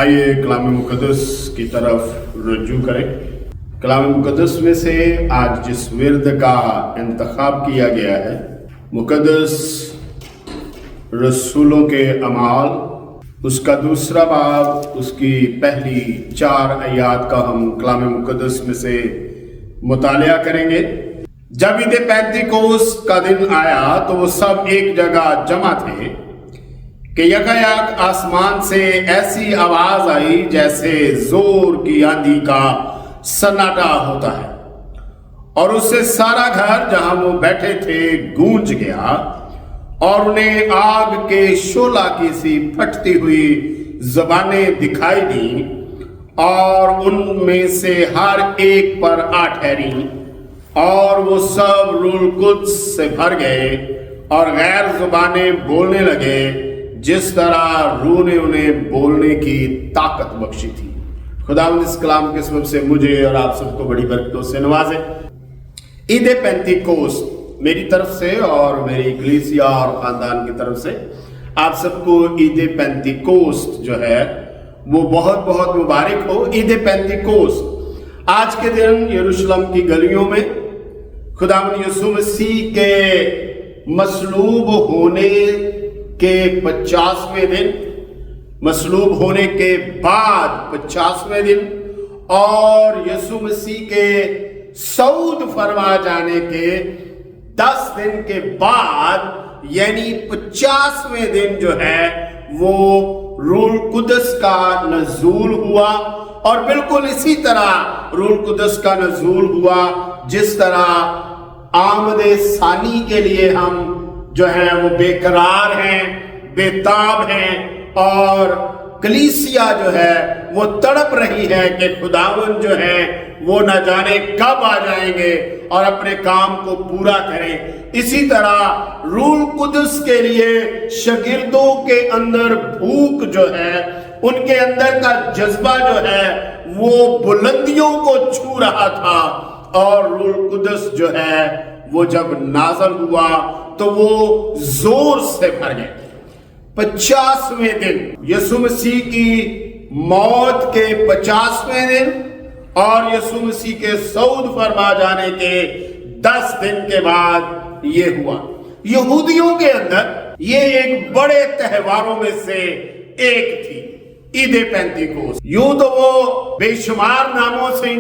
آئیے کلام مقدس کی طرف رجوع کریں۔ کلام مقدس میں سے آج جس ورد کا انتخاب کیا گیا ہے، مقدس رسولوں کے اعمال، اس کا دوسرا باب، اس کی پہلی 4 آیات کا ہم کلام مقدس میں سے مطالعہ کریں گے۔ جب عید پینتیکوست کا دن آیا تو وہ سب ایک جگہ جمع تھے کہ یکایک آسمان سے ایسی آواز آئی جیسے زور کی آندھی کا سناٹا ہوتا ہے، اور اس سے سارا گھر جہاں وہ بیٹھے تھے گونج گیا، اور انہیں آگ کے شعلہ کی سی پھٹتی ہوئی زبانیں دکھائی دیں، اور ان میں سے ہر ایک پر آ ٹھہریں، اور وہ سب روح القدس سے بھر گئے اور غیر زبانیں بولنے لگے جس طرح روح نے انہیں بولنے کی طاقت بخشی تھی۔ خداوند اس کلام کے سبب سے مجھے اور آپ سب کو بڑی برکتوں سے نوازے۔ عید پینتیکوست میری طرف سے اور میری کلیسیا اور خاندان کی طرف سے آپ سب کو عید پینتیکوست جو ہے وہ بہت بہت مبارک ہو۔ عید پینتیکوست آج کے دن یروشلم کی گلیوں میں خداوند یسوع مسیح کے مصلوب ہونے کے 50ویں دن، مصلوب ہونے کے بعد 50ویں دن، اور یسوع مسیح کے صعود فرما جانے کے 10 دن کے بعد یعنی 50ویں دن جو ہے وہ روح القدس کا نزول ہوا، اور بالکل اسی طرح روح القدس کا نزول ہوا جس طرح آمد ثانی کے لیے ہم جو ہیں وہ بے قرار ہیں، بے تاب ہیں، اور کلیسیا جو ہے وہ تڑپ رہی ہے کہ خداوند جو ہے وہ نہ جانے کب آ جائیں گے اور اپنے کام کو پورا کریں۔ اسی طرح روح القدس کے لیے شاگردوں کے اندر بھوک جو ہے، ان کے اندر کا جذبہ جو ہے وہ بلندیوں کو چھو رہا تھا، اور روح القدس جو ہے وہ جب نازل ہوا تو وہ زور سے بھر گئے۔ 50ویں دن یسوع مسیح کی موت کے 50ویں دن اور یسوع مسیح کے صعود فرما جانے کے 10 دن کے بعد یہ ہوا۔ یہودیوں کے اندر یہ ایک بڑے تہواروں میں سے ایک تھی، عید پینتیکوست۔ یوں تو وہ بے شمار ناموں سے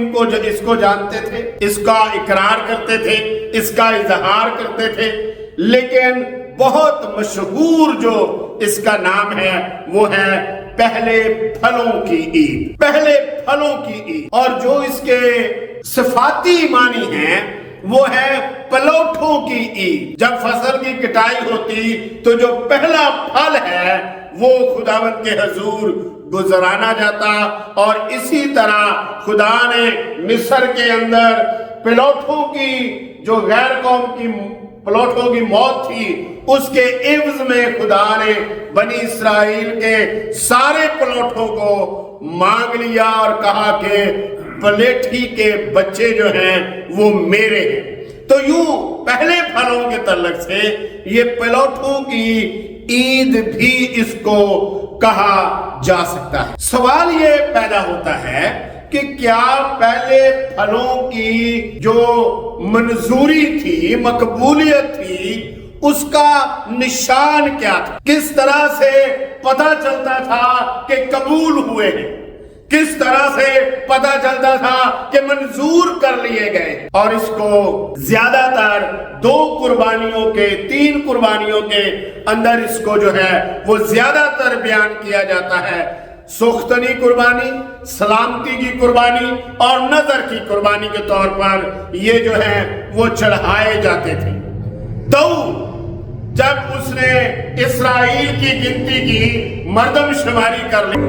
اس کو جانتے تھے، اس کا اقرار کرتے تھے، اس کا اظہار کرتے تھے، لیکن بہت مشہور جو اس کا نام ہے وہ ہے پہلے پھلوں کی عید، پہلے پھلوں کی عید۔ اور جو اس کے صفاتی معنی ہیں وہ ہے پلوٹھوں کی عید۔ جب فصل کی کٹائی ہوتی تو جو پہلا پھل ہے وہ خداوند کے حضور گزرانا جاتا، اور اسی طرح خدا نے مصر کے اندر پلوٹھوں کی جو غیر قوم کی پلوٹھوں کی موت تھی، اس کے عوض میں خدا نے بنی اسرائیل کے سارے پلوٹھوں کو مانگ لیا اور کہا کہ پلیٹھی کے بچے جو ہیں وہ میرے ہیں۔ تو یوں پہلے پھلوں کے تعلق سے یہ پلوٹھوں کی عید بھی اس کو کہا جا سکتا ہے۔ سوال یہ پیدا ہوتا ہے کہ کیا پہلے پھلوں کی جو منظوری تھی، مقبولیت تھی، اس کا نشان کیا تھا؟ کس طرح سے پتہ چلتا تھا کہ قبول ہوئے ہیں؟ کس طرح سے پتہ چلتا تھا کہ منظور کر لیے گئے؟ اور اس کو زیادہ تر 2 قربانیوں کے 3 قربانیوں کے اندر اس کو جو ہے وہ زیادہ تر بیان کیا جاتا ہے۔ سوختنی قربانی، سلامتی کی قربانی اور نظر کی قربانی کے طور پر یہ جو ہے وہ چڑھائے جاتے تھے۔ داؤد جب اس نے اسرائیل کی گنتی کی، مردم شماری کر لی،